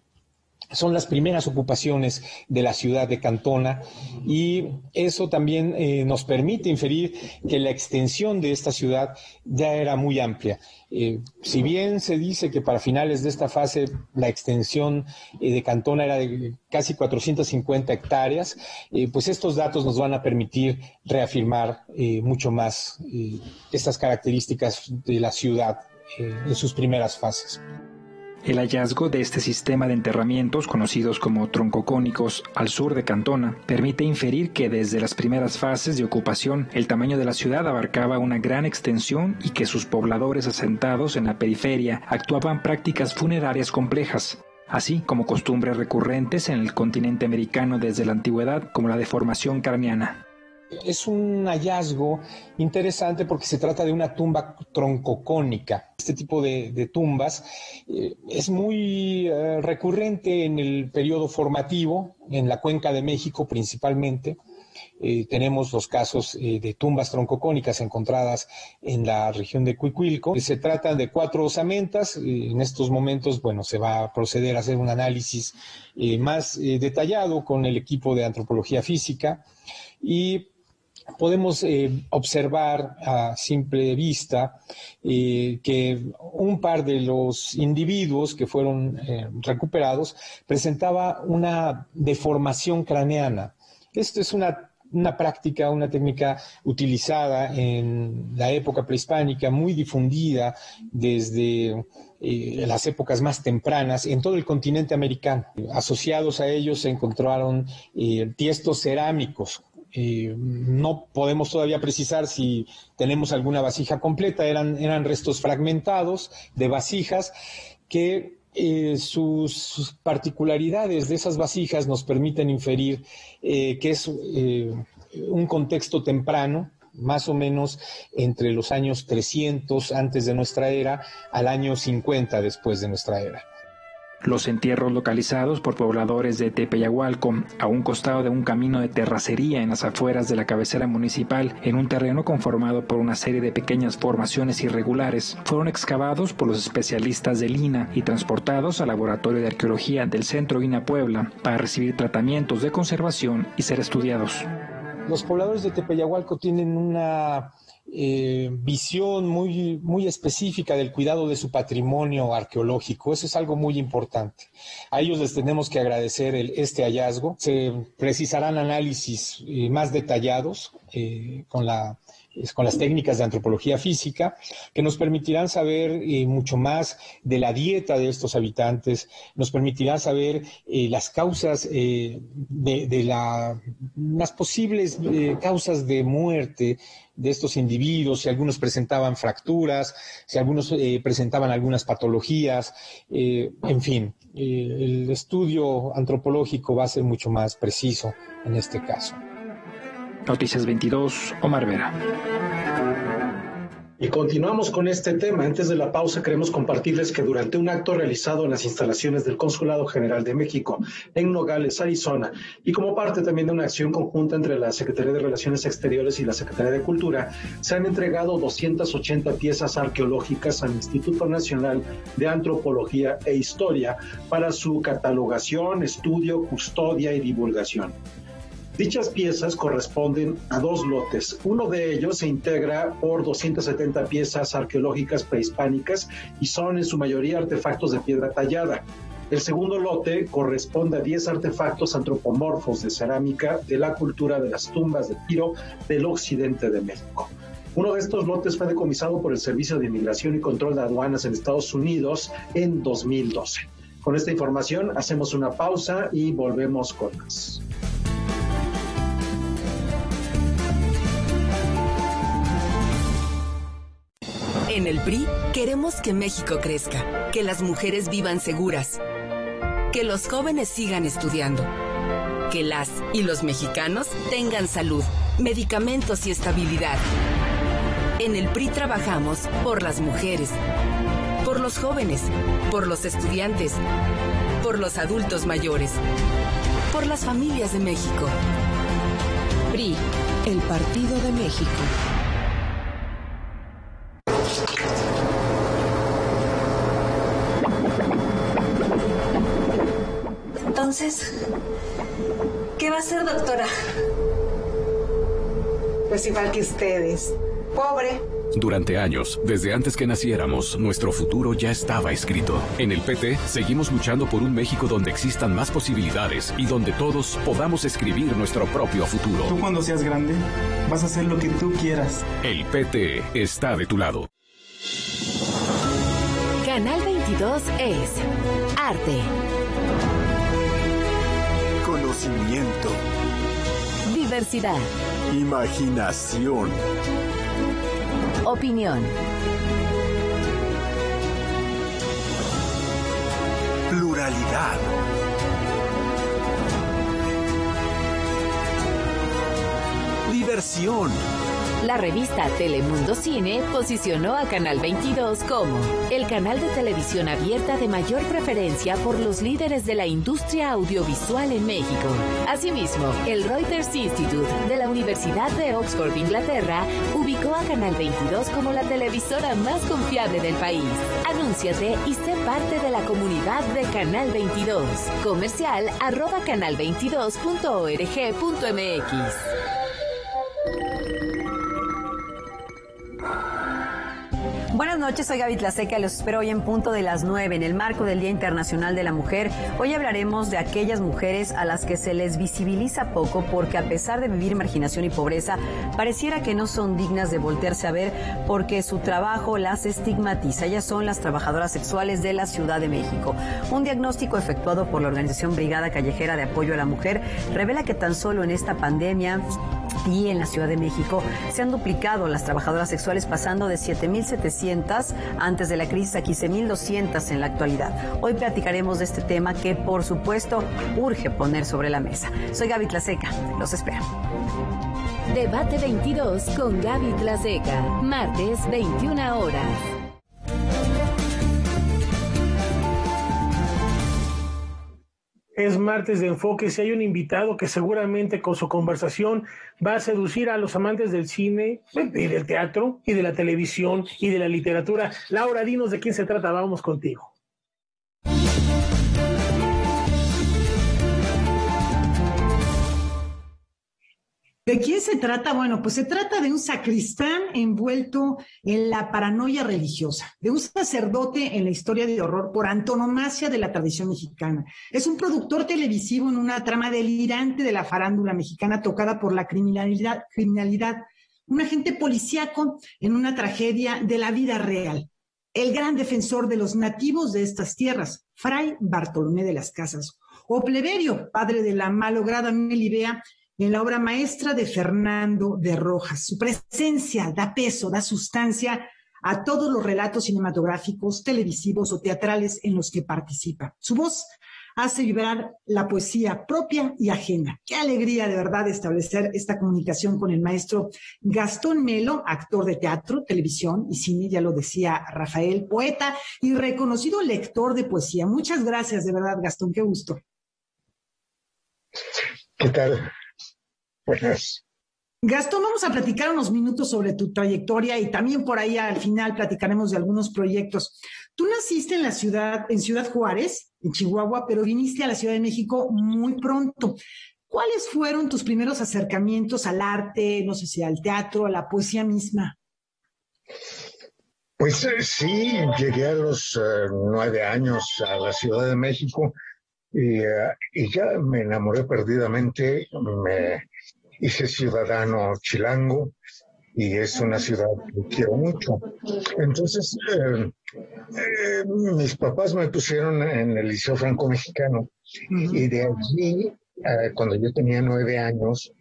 son las primeras ocupaciones de la ciudad de Cantona, y eso también nos permite inferir que la extensión de esta ciudad ya era muy amplia. Si bien se dice que para finales de esta fase la extensión de Cantona era de casi 450 hectáreas, pues estos datos nos van a permitir reafirmar mucho más estas características de la ciudad en sus primeras fases. El hallazgo de este sistema de enterramientos, conocidos como troncocónicos, al sur de Cantona, permite inferir que desde las primeras fases de ocupación el tamaño de la ciudad abarcaba una gran extensión y que sus pobladores asentados en la periferia actuaban prácticas funerarias complejas, así como costumbres recurrentes en el continente americano desde la antigüedad, como la deformación craneana. Es un hallazgo interesante porque se trata de una tumba troncocónica. Este tipo de tumbas es muy recurrente en el periodo formativo, en la Cuenca de México principalmente. Tenemos los casos de tumbas troncocónicas encontradas en la región de Cuicuilco. Se trata de 4 osamentas. En estos momentos, se va a proceder a hacer un análisis más detallado con el equipo de antropología física, y podemos observar a simple vista que un par de los individuos que fueron recuperados presentaba una deformación craneana. Esto es una práctica, una técnica utilizada en la época prehispánica, muy difundida desde las épocas más tempranas en todo el continente americano. Asociados a ellos se encontraron tiestos cerámicos. No podemos todavía precisar si tenemos alguna vasija completa, eran restos fragmentados de vasijas que sus particularidades de esas vasijas nos permiten inferir que es un contexto temprano, más o menos entre los años 300 antes de nuestra era al año 50 después de nuestra era. Los entierros localizados por pobladores de Tepeyahualco, a un costado de un camino de terracería en las afueras de la cabecera municipal, en un terreno conformado por una serie de pequeñas formaciones irregulares, fueron excavados por los especialistas del INAH y transportados al Laboratorio de Arqueología del Centro INAH Puebla para recibir tratamientos de conservación y ser estudiados. Los pobladores de Tepeyahualco tienen una visión muy específica del cuidado de su patrimonio arqueológico. Eso es algo muy importante. A ellos les tenemos que agradecer este hallazgo. Se precisarán análisis más detallados con las técnicas de antropología física, que nos permitirán saber mucho más de la dieta de estos habitantes, nos permitirán saber las causas las posibles causas de muerte de estos individuos, si algunos presentaban fracturas, si algunos presentaban algunas patologías, en fin, el estudio antropológico va a ser mucho más preciso en este caso. Noticias 22, Omar Vera. Y continuamos con este tema. Antes de la pausa queremos compartirles que durante un acto realizado en las instalaciones del Consulado General de México en Nogales, Arizona, y como parte también de una acción conjunta entre la Secretaría de Relaciones Exteriores y la Secretaría de Cultura, se han entregado 280 piezas arqueológicas al Instituto Nacional de Antropología e Historia para su catalogación, estudio, custodia y divulgación. Dichas piezas corresponden a 2 lotes. Uno de ellos se integra por 270 piezas arqueológicas prehispánicas y son en su mayoría artefactos de piedra tallada. El segundo lote corresponde a 10 artefactos antropomorfos de cerámica de la cultura de las tumbas de Piro del occidente de México. Uno de estos lotes fue decomisado por el Servicio de Inmigración y Control de Aduanas en Estados Unidos en 2012. Con esta información hacemos una pausa y volvemos con más. el PRI queremos que México crezca, que las mujeres vivan seguras, que los jóvenes sigan estudiando, que las y los mexicanos tengan salud, medicamentos y estabilidad. En el PRI trabajamos por las mujeres, por los jóvenes, por los estudiantes, por los adultos mayores, por las familias de México. PRI, el Partido de México. Entonces, ¿qué va a hacer, doctora? Pues igual que ustedes, pobre. Durante años, desde antes que naciéramos, nuestro futuro ya estaba escrito. En el PT, seguimos luchando por un México donde existan más posibilidades y donde todos podamos escribir nuestro propio futuro. Tú cuando seas grande, vas a hacer lo que tú quieras. El PT está de tu lado. Canal 22 es arte, conocimiento, diversidad, imaginación, opinión, pluralidad, diversión. La revista Telemundo Cine posicionó a Canal 22 como el canal de televisión abierta de mayor preferencia por los líderes de la industria audiovisual en México. Asimismo, el Reuters Institute de la Universidad de Oxford, Inglaterra, ubicó a Canal 22 como la televisora más confiable del país. Anúnciate y sé parte de la comunidad de Canal 22. Comercial @canal22.org.mx. Buenas noches, soy Gaby Tlaseca y los espero hoy en punto de las 9 en el marco del Día Internacional de la Mujer. Hoy hablaremos de aquellas mujeres a las que se les visibiliza poco porque a pesar de vivir marginación y pobreza, pareciera que no son dignas de voltearse a ver porque su trabajo las estigmatiza. Ellas son las trabajadoras sexuales de la Ciudad de México. Un diagnóstico efectuado por la organización Brigada Callejera de Apoyo a la Mujer revela que tan solo en esta pandemia y en la Ciudad de México se han duplicado las trabajadoras sexuales, pasando de 7,700 antes de la crisis a 15,200 en la actualidad. Hoy platicaremos de este tema que, por supuesto, urge poner sobre la mesa. Soy Gaby Tlaseca, los espero. Debate 22 con Gaby Tlaseca, martes 21 horas. Es martes de enfoque. Si hay un invitado que seguramente con su conversación va a seducir a los amantes del cine y del teatro y de la televisión y de la literatura. Laura, dinos de quién se trata, vamos contigo. ¿De quién se trata? Bueno, pues se trata de un sacristán envuelto en la paranoia religiosa, de un sacerdote en la historia de horror por antonomasia de la tradición mexicana. Es un productor televisivo en una trama delirante de la farándula mexicana tocada por la criminalidad, un agente policíaco en una tragedia de la vida real. El gran defensor de los nativos de estas tierras, Fray Bartolomé de las Casas, o plebeyo, padre de la malograda Melibea, en la obra maestra de Fernando de Rojas. Su presencia da peso, da sustancia a todos los relatos cinematográficos, televisivos o teatrales en los que participa. Su voz hace vibrar la poesía propia y ajena. Qué alegría de verdad establecer esta comunicación con el maestro Gastón Melo, actor de teatro, televisión y cine, ya lo decía Rafael, poeta y reconocido lector de poesía. Muchas gracias, de verdad, Gastón, qué gusto. ¿Qué tal? Pues, Gastón, vamos a platicar unos minutos sobre tu trayectoria y también por ahí al final platicaremos de algunos proyectos. Tú naciste en Ciudad Juárez, en Chihuahua, pero viniste a la Ciudad de México muy pronto. ¿Cuáles fueron tus primeros acercamientos al arte, no sé si al teatro, a la poesía misma? Pues sí, llegué a los 9 años a la Ciudad de México y ya me enamoré perdidamente, me hice ciudadano chilango y es una ciudad que quiero mucho. Entonces, mis papás me pusieron en el Liceo Franco-Mexicano y de allí, cuando yo tenía 9 años,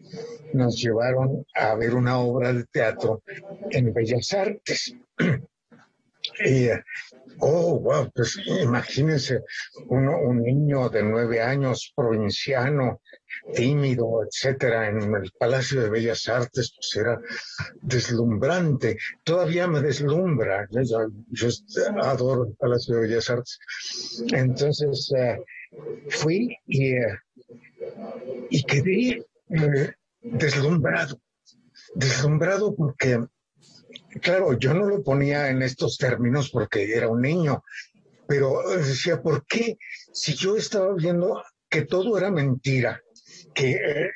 nos llevaron a ver una obra de teatro en Bellas Artes. Y, wow, pues imagínense, un niño de 9 años, provinciano, tímido, etcétera, en el Palacio de Bellas Artes, pues era deslumbrante. Todavía me deslumbra. Yo adoro el Palacio de Bellas Artes. Entonces fui y quedé deslumbrado porque, claro, yo no lo ponía en estos términos porque era un niño, pero decía, ¿por qué? Si yo estaba viendo que todo era mentira, que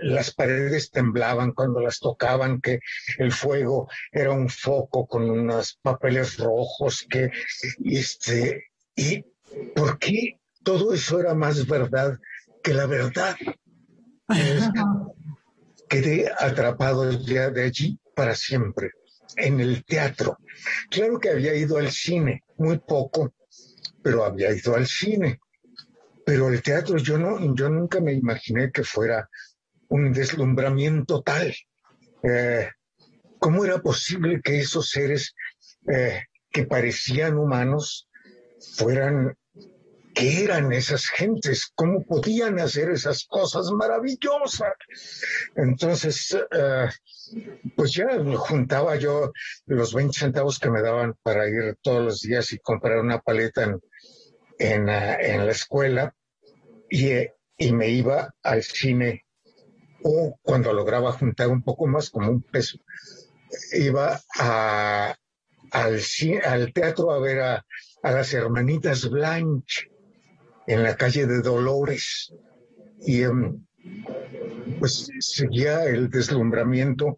las paredes temblaban cuando las tocaban, que el fuego era un foco con unos papeles rojos, y ¿por qué todo eso era más verdad que la verdad? Quedé atrapado ya de allí para siempre, en el teatro. Claro que había ido al cine, muy poco, pero había ido al cine. Pero el teatro yo nunca me imaginé que fuera un deslumbramiento tal. ¿Cómo era posible que esos seres que parecían humanos ¿qué eran esas gentes? ¿Cómo podían hacer esas cosas maravillosas? Entonces, pues ya juntaba yo los 20 centavos que me daban para ir todos los días y comprar una paleta en la escuela y me iba al cine, o cuando lograba juntar un poco más, como un peso, iba al teatro a ver a las hermanitas Blanche en la calle de Dolores, y pues seguía el deslumbramiento,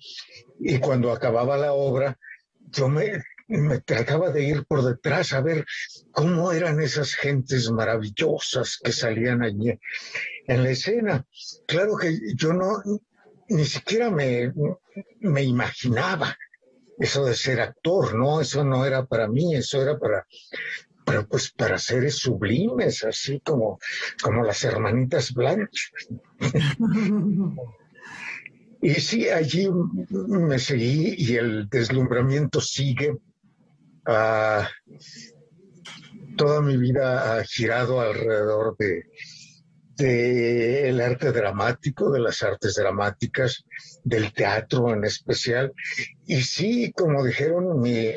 y cuando acababa la obra yo me trataba de ir por detrás a ver cómo eran esas gentes maravillosas que salían allí en la escena. Claro que yo ni siquiera me imaginaba eso de ser actor, ¿no? Eso no era para mí, eso era para seres sublimes, así como las hermanitas Blanche. Y sí, allí me seguí y el deslumbramiento sigue. Toda mi vida ha girado alrededor del arte dramático, de las artes dramáticas, del teatro en especial. Y sí, como dijeron, mi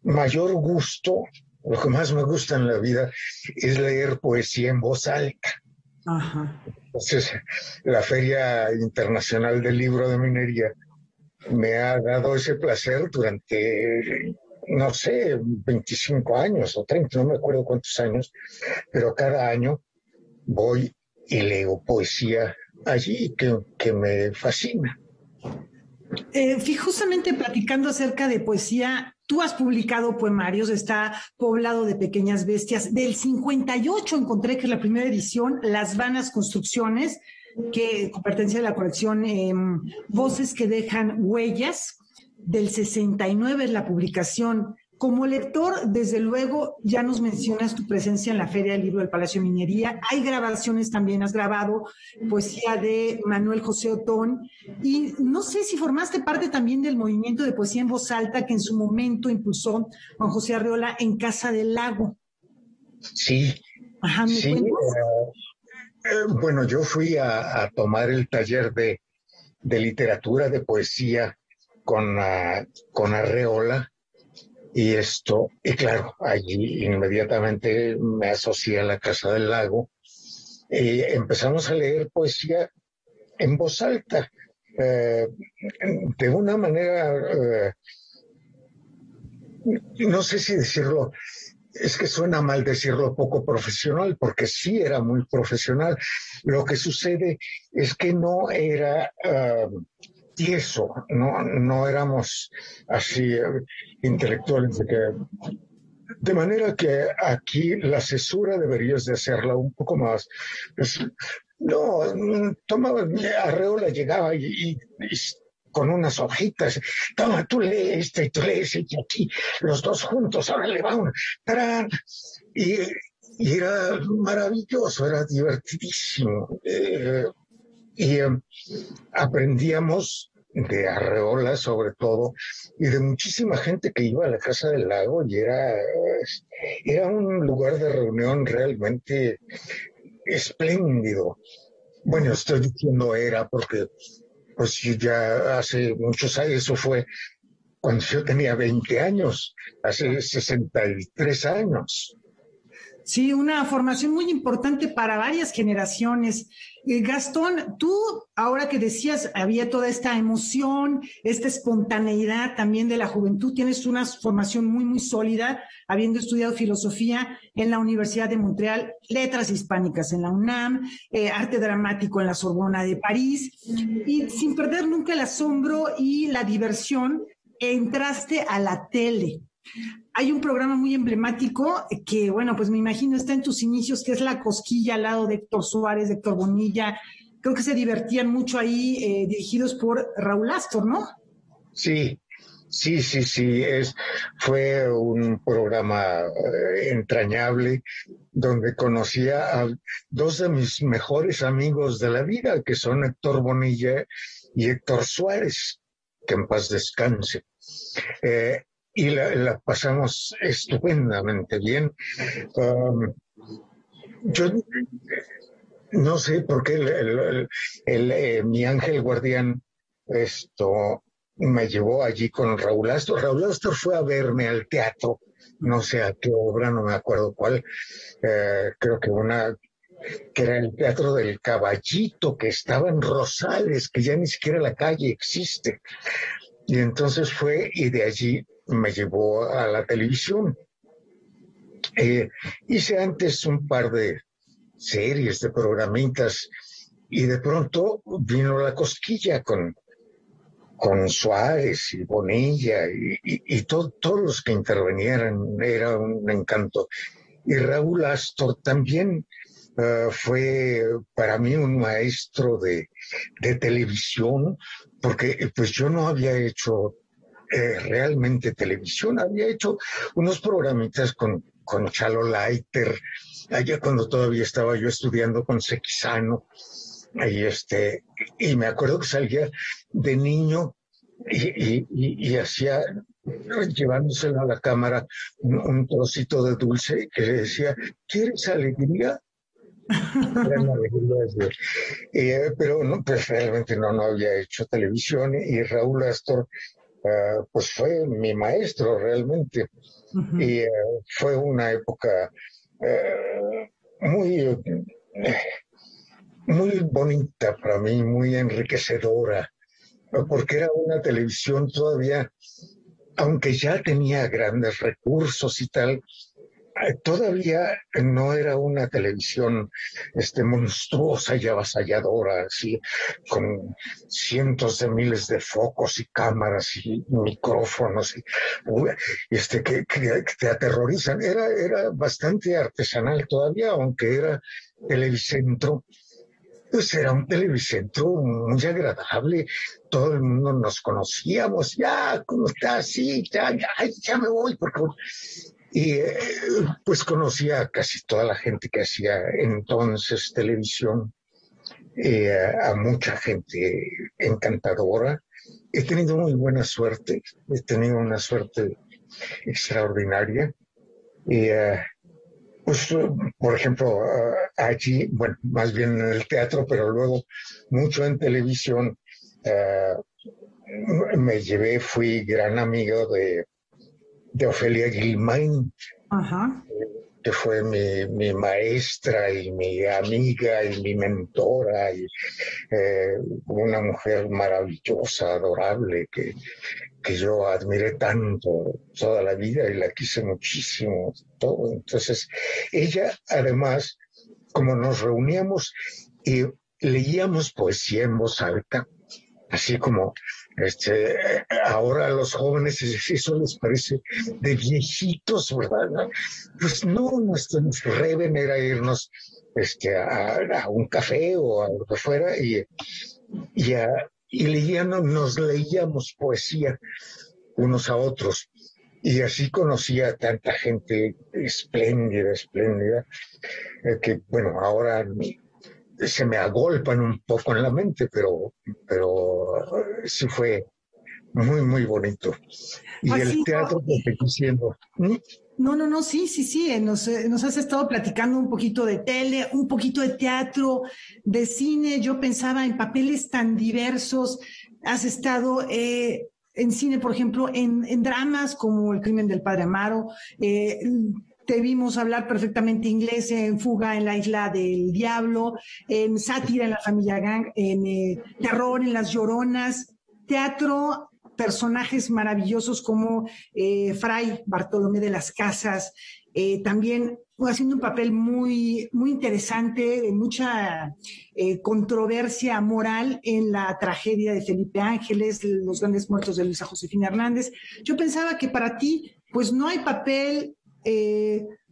mayor gusto, lo que más me gusta en la vida, es leer poesía en voz alta. Ajá. Entonces, la Feria Internacional del Libro de Minería me ha dado ese placer durante, no sé, 25 años o 30, no me acuerdo cuántos años, pero cada año voy y leo poesía allí que me fascina. Justamente platicando acerca de poesía, tú has publicado poemarios, está Poblado de Pequeñas Bestias. Del 58 encontré que es la primera edición, Las Vanas Construcciones, que pertenece a la colección Voces que Dejan Huellas. Del 69 es la publicación. Como lector, desde luego, ya nos mencionas tu presencia en la Feria del Libro del Palacio de Minería. Hay grabaciones también, has grabado poesía de Manuel José Otón. Y no sé si formaste parte también del movimiento de poesía en voz alta que en su momento impulsó Juan José Arreola en Casa del Lago. Sí. Ajá, ¿me cuentas? Bueno, yo fui a tomar el taller de literatura, de poesía con Arreola. Y claro, allí inmediatamente me asocié a la Casa del Lago. Empezamos a leer poesía en voz alta, de una manera, no sé si decirlo, es que suena mal decirlo poco profesional, porque sí era muy profesional. Lo que sucede es que no era tieso, no éramos así intelectuales, de manera que aquí la cesura deberías de hacerla un poco más. Arreola llegaba y con unas hojitas, toma, tú lees y tú lees, y aquí los dos juntos, ahora le va ¡tarán! Y era maravilloso, era divertidísimo. Y aprendíamos de Arreola sobre todo, y de muchísima gente que iba a la Casa del Lago, y era un lugar de reunión realmente espléndido. Bueno, estoy diciendo era porque pues ya hace muchos años, eso fue cuando yo tenía 20 años, hace 63 años. Sí, una formación muy importante para varias generaciones. Gastón, tú, ahora que decías, había toda esta emoción, esta espontaneidad también de la juventud, tienes una formación muy, muy sólida, habiendo estudiado filosofía en la Universidad de Montreal, letras hispánicas en la UNAM, arte dramático en la Sorbona de París, y sin perder nunca el asombro y la diversión, entraste a la tele. Hay un programa muy emblemático que, bueno, pues me imagino está en tus inicios, que es La Cosquilla, al lado de Héctor Suárez, de Héctor Bonilla. Creo que se divertían mucho ahí, dirigidos por Raúl Astor, ¿no? Sí. Fue un programa entrañable donde conocía a dos de mis mejores amigos de la vida, que son Héctor Bonilla y Héctor Suárez, que en paz descanse. Y la pasamos estupendamente bien. Yo no sé por qué mi ángel guardián me llevó allí con Raúl Astor. Raúl Astor fue a verme al teatro, no sé a qué obra, no me acuerdo cuál, creo que era el Teatro del Caballito, que estaba en Rosales, que ya ni siquiera la calle existe. Y entonces fue, y de allí me llevó a la televisión. Hice antes un par de series, de programitas, y de pronto vino La Cosquilla con Suárez y Bonilla y todos los que intervenieran, era un encanto. Y Raúl Astor también fue para mí un maestro de televisión, porque pues yo no había hecho realmente televisión, había hecho unos programitas con Chalo Leiter, allá cuando todavía estaba yo estudiando con Sequizano, y me acuerdo que salía de niño y hacía, llevándoselo a la cámara, un trocito de dulce que le decía, ¿quieres alegría? Pero no, pues realmente no había hecho televisión, y Raúl Astor pues fue mi maestro realmente. Uh-huh. Y fue una época muy bonita para mí, muy enriquecedora, porque era una televisión todavía, aunque ya tenía grandes recursos y tal, todavía no era una televisión monstruosa y avasalladora, así, con cientos de miles de focos y cámaras y micrófonos que te aterrorizan. Era bastante artesanal todavía, aunque era Televicentro. Pues era un Televicentro muy agradable, todo el mundo nos conocíamos, ya, ¿cómo estás? Sí, ya me voy, por favor. Y pues conocía a casi toda la gente que hacía entonces televisión, a mucha gente encantadora. He tenido muy buena suerte, he tenido una suerte extraordinaria. Y pues, por ejemplo, allí, bueno, más bien en el teatro, pero luego mucho en televisión, fui gran amigo de Ofelia Guilmain, uh-huh, que fue mi maestra y mi amiga y mi mentora, y una mujer maravillosa, adorable, que yo admiré tanto toda la vida y la quise muchísimo, todo. Entonces, ella, además, como nos reuníamos y leíamos poesía en voz alta, así como ahora a los jóvenes eso les parece de viejitos, ¿verdad? Pues no, nuestro reven era irnos a un café o a lo que fuera y nos leíamos poesía unos a otros. Y así conocía a tanta gente espléndida, que bueno, ahora se me agolpan un poco en la mente, pero sí fue muy, muy bonito. Y el teatro que estoy diciendo. No, sí. Nos has estado platicando un poquito de tele, un poquito de teatro, de cine. Yo pensaba en papeles tan diversos. Has estado en cine, por ejemplo, en dramas como El crimen del padre Amaro. Te vimos hablar perfectamente inglés en Fuga en la isla del diablo, en Sátira en la familia Gang, en Terror en Las Lloronas. Teatro, personajes maravillosos como Fray Bartolomé de las Casas, también haciendo un papel muy, muy interesante, de mucha controversia moral en la tragedia de Felipe Ángeles, Los grandes muertos de Luisa Josefina Hernández. Yo pensaba que para ti, pues no hay papel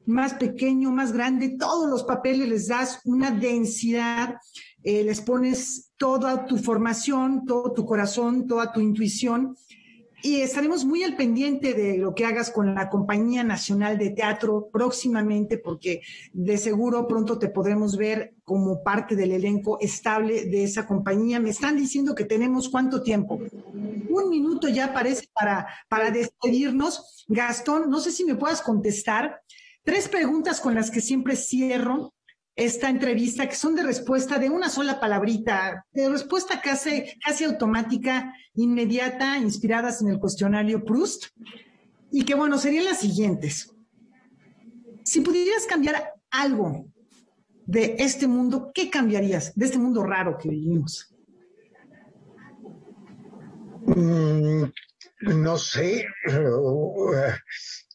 más pequeño, más grande, todos los papeles les das una densidad, les pones toda tu formación, todo tu corazón, toda tu intuición, y estaremos muy al pendiente de lo que hagas con la Compañía Nacional de Teatro próximamente, porque de seguro pronto te podremos ver como parte del elenco estable de esa compañía. Me están diciendo que tenemos ¿cuánto tiempo? 1 minuto ya parece para despedirnos. Gastón, no sé si me puedas contestar 3 preguntas con las que siempre cierro esta entrevista, que son de respuesta de una sola palabrita, de respuesta casi automática, inmediata, inspiradas en el cuestionario Proust, y que, bueno, serían las siguientes. Si pudieras cambiar algo de este mundo, ¿qué cambiarías de este mundo raro que vivimos? No sé,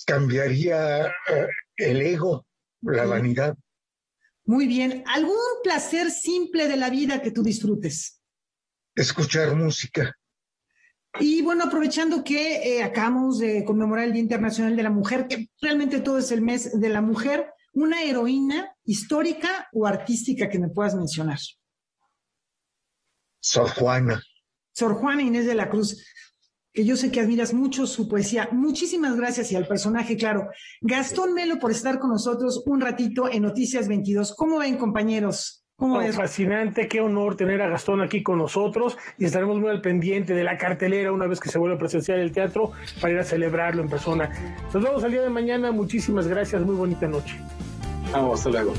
cambiaría el ego, la vanidad. Muy bien. ¿Algún placer simple de la vida que tú disfrutes? Escuchar música. Y bueno, aprovechando que acabamos de conmemorar el Día Internacional de la Mujer, que realmente todo es el mes de la mujer, una heroína histórica o artística que me puedas mencionar. Sor Juana. Sor Juana Inés de la Cruz, que yo sé que admiras mucho su poesía. Muchísimas gracias, y al personaje, claro. Gastón Melo, por estar con nosotros un ratito en Noticias 22. ¿Cómo ven, compañeros? ¿Cómo ves? Fascinante, qué honor tener a Gastón aquí con nosotros, y estaremos muy al pendiente de la cartelera una vez que se vuelva a presenciar el teatro para ir a celebrarlo en persona. Nos vemos el día de mañana. Muchísimas gracias, muy bonita noche. Vamos, hasta luego.